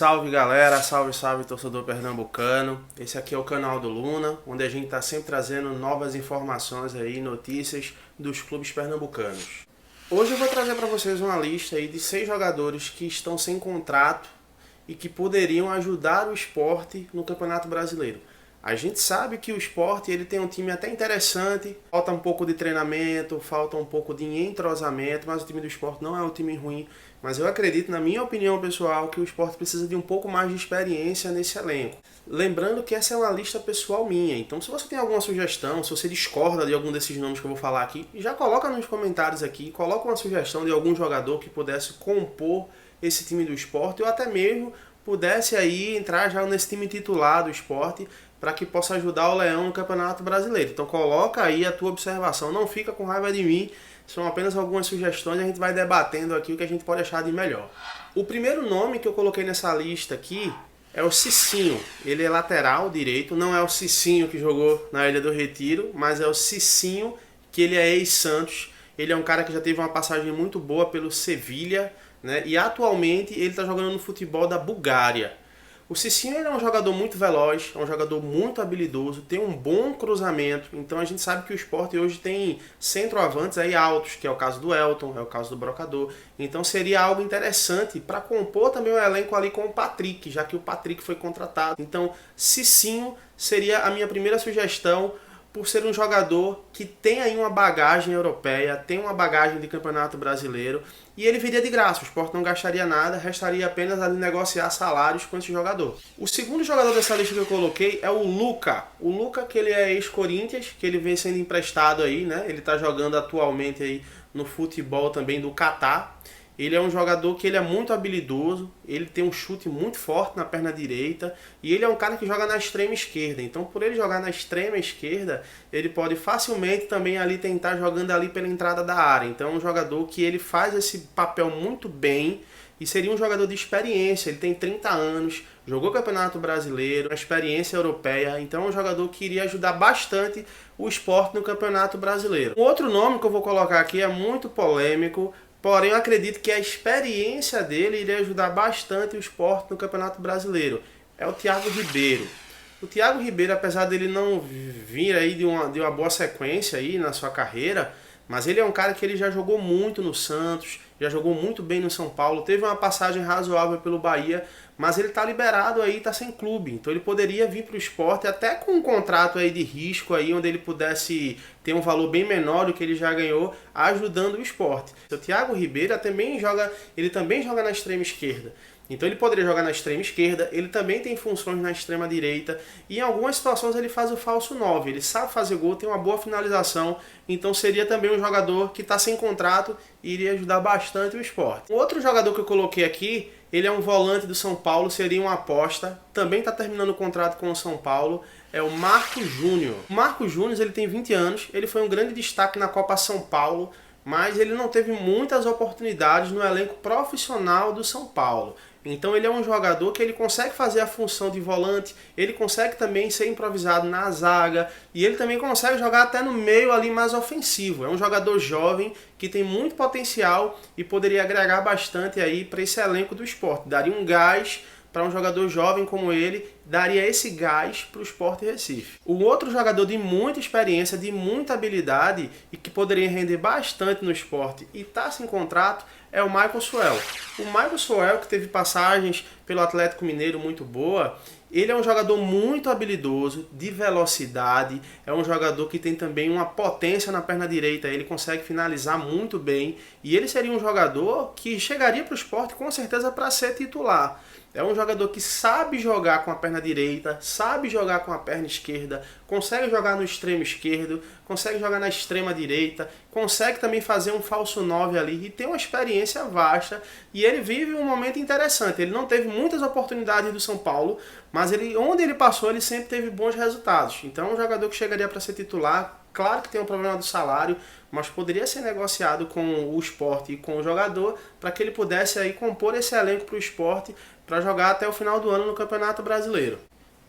salve galera, salve torcedor pernambucano. Esse aqui é o canal do Luna, onde a gente está sempre trazendo novas informações aí, notícias dos clubes pernambucanos. Hoje eu vou trazer para vocês uma lista aí de 6 jogadores que estão sem contrato e que poderiam ajudar o Sport no Campeonato Brasileiro. A gente sabe que o Sport ele tem um time até interessante, falta um pouco de treinamento, falta um pouco de entrosamento, mas o time do Sport não é um time ruim. Mas eu acredito, na minha opinião pessoal, que o Sport precisa de um pouco mais de experiência nesse elenco. Lembrando que essa é uma lista pessoal minha, então se você tem alguma sugestão, se você discorda de algum desses nomes que eu vou falar aqui, já coloca nos comentários aqui, coloca uma sugestão de algum jogador que pudesse compor esse time do Sport, ou até mesmo pudesse aí entrar já nesse time titular do Sport, para que possa ajudar o Leão no Campeonato Brasileiro. Então coloca aí a tua observação, não fica com raiva de mim, são apenas algumas sugestões e a gente vai debatendo aqui o que a gente pode achar de melhor. O primeiro nome que eu coloquei nessa lista aqui é o Cicinho. Ele é lateral direito, não é o Cicinho que jogou na Ilha do Retiro, mas é o Cicinho, que ele é ex-Santos. Ele é um cara que já teve uma passagem muito boa pelo Sevilha, né? E atualmente ele está jogando no futebol da Bulgária. O Cicinho é um jogador muito veloz, é um jogador muito habilidoso, tem um bom cruzamento, então a gente sabe que o Sport hoje tem centroavantes aí altos, que é o caso do Elton, é o caso do Brocador, então seria algo interessante para compor também o elenco ali com o Patrick, já que o Patrick foi contratado. Então Cicinho seria a minha primeira sugestão, por ser um jogador que tem aí uma bagagem europeia, tem uma bagagem de campeonato brasileiro, e ele viria de graça, o Sport não gastaria nada, restaria apenas ali negociar salários com esse jogador. O segundo jogador dessa lista que eu coloquei é o Luca. O Luca, que ele é ex-Corinthians, que ele vem sendo emprestado aí, né? Ele está jogando atualmente aí no futebol também do Catar. Ele é um jogador que ele é muito habilidoso, ele tem um chute muito forte na perna direita e ele é um cara que joga na extrema esquerda. Então, por ele jogar na extrema esquerda, ele pode facilmente também ali tentar jogando ali pela entrada da área. Então, é um jogador que ele faz esse papel muito bem e seria um jogador de experiência. Ele tem 30 anos, jogou Campeonato Brasileiro, uma experiência europeia. Então, é um jogador que iria ajudar bastante o Sport no Campeonato Brasileiro. Um outro nome que eu vou colocar aqui é muito polêmico, porém, eu acredito que a experiência dele iria ajudar bastante o Sport no Campeonato Brasileiro. É o Thiago Ribeiro. O Thiago Ribeiro, apesar dele não vir aí de uma boa sequência aí na sua carreira, mas ele é um cara que ele já jogou muito no Santos, já jogou muito bem no São Paulo, teve uma passagem razoável pelo Bahia, mas ele está liberado aí, está sem clube, então ele poderia vir para o Sport até com um contrato aí de risco aí, onde ele pudesse ter um valor bem menor do que ele já ganhou, ajudando o Sport. O Thiago Ribeiro ele também joga na extrema esquerda. Então ele poderia jogar na extrema esquerda, ele também tem funções na extrema direita e em algumas situações ele faz o falso 9, ele sabe fazer gol, tem uma boa finalização, então seria também um jogador que está sem contrato e iria ajudar bastante o Sport. Um outro jogador que eu coloquei aqui, ele é um volante do São Paulo, seria uma aposta, também está terminando o contrato com o São Paulo, é o Marcos Júnior. O Marcos Júnior ele tem 20 anos, ele foi um grande destaque na Copa São Paulo, mas ele não teve muitas oportunidades no elenco profissional do São Paulo. Então ele é um jogador que ele consegue fazer a função de volante, ele consegue também ser improvisado na zaga e ele também consegue jogar até no meio ali mais ofensivo. É um jogador jovem que tem muito potencial e poderia agregar bastante aí para esse elenco do Sport. Daria um gás para um jogador jovem como ele, daria esse gás para o Sport Recife. Um outro jogador de muita experiência, de muita habilidade e que poderia render bastante no Sport e está sem contrato é o Michael Suel. O Michael Suel, que teve passagens pelo Atlético Mineiro muito boa, ele é um jogador muito habilidoso, de velocidade, é um jogador que tem também uma potência na perna direita, ele consegue finalizar muito bem e ele seria um jogador que chegaria para o Sport com certeza para ser titular. É um jogador que sabe jogar com a perna direita, sabe jogar com a perna esquerda, consegue jogar no extremo esquerdo, consegue jogar na extrema direita, consegue também fazer um falso 9 ali e tem uma experiência vasta e ele vive um momento interessante. Ele não teve muitas oportunidades do São Paulo, mas onde ele passou ele sempre teve bons resultados. Então é um jogador que chegaria para ser titular. Claro que tem um problema do salário, mas poderia ser negociado com o Sport e com o jogador para que ele pudesse aí compor esse elenco para o Sport para jogar até o final do ano no Campeonato Brasileiro.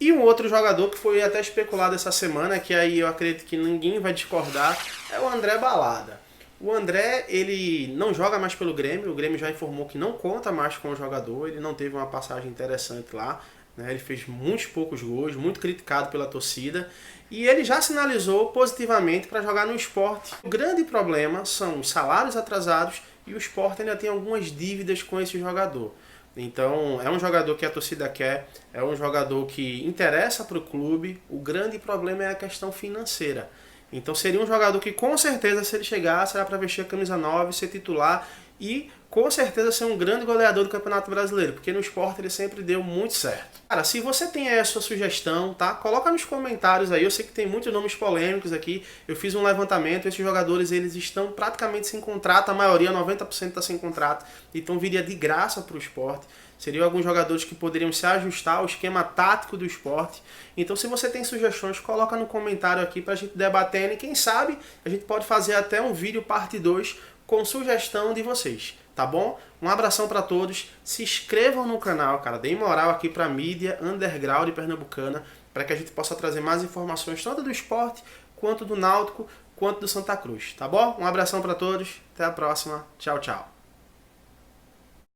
E um outro jogador que foi até especulado essa semana, que aí eu acredito que ninguém vai discordar, é o André Balada. O André, ele não joga mais pelo Grêmio, o Grêmio já informou que não conta mais com o jogador, ele não teve uma passagem interessante lá, né? Ele fez muitos poucos gols, muito criticado pela torcida, e ele já sinalizou positivamente para jogar no Sport. O grande problema são os salários atrasados e o Sport ainda tem algumas dívidas com esse jogador. Então, é um jogador que a torcida quer, é um jogador que interessa para o clube, o grande problema é a questão financeira. Então seria um jogador que com certeza, se ele chegasse, era para vestir a camisa 9, ser titular e com certeza ser um grande goleador do Campeonato Brasileiro, porque no Sport ele sempre deu muito certo. Cara, se você tem aí a sua sugestão, tá? Coloca nos comentários aí, eu sei que tem muitos nomes polêmicos aqui, eu fiz um levantamento, esses jogadores eles estão praticamente sem contrato, a maioria, 90% está sem contrato, então viria de graça para o Sport. Seriam alguns jogadores que poderiam se ajustar ao esquema tático do Sport. Então, se você tem sugestões, coloca no comentário aqui para a gente debater. E quem sabe a gente pode fazer até um vídeo parte 2 com sugestão de vocês, tá bom? Um abração para todos. Se inscrevam no canal, cara. Deem moral aqui para a mídia underground pernambucana para que a gente possa trazer mais informações tanto do Sport, quanto do Náutico, quanto do Santa Cruz, tá bom? Um abração para todos. Até a próxima. Tchau, tchau.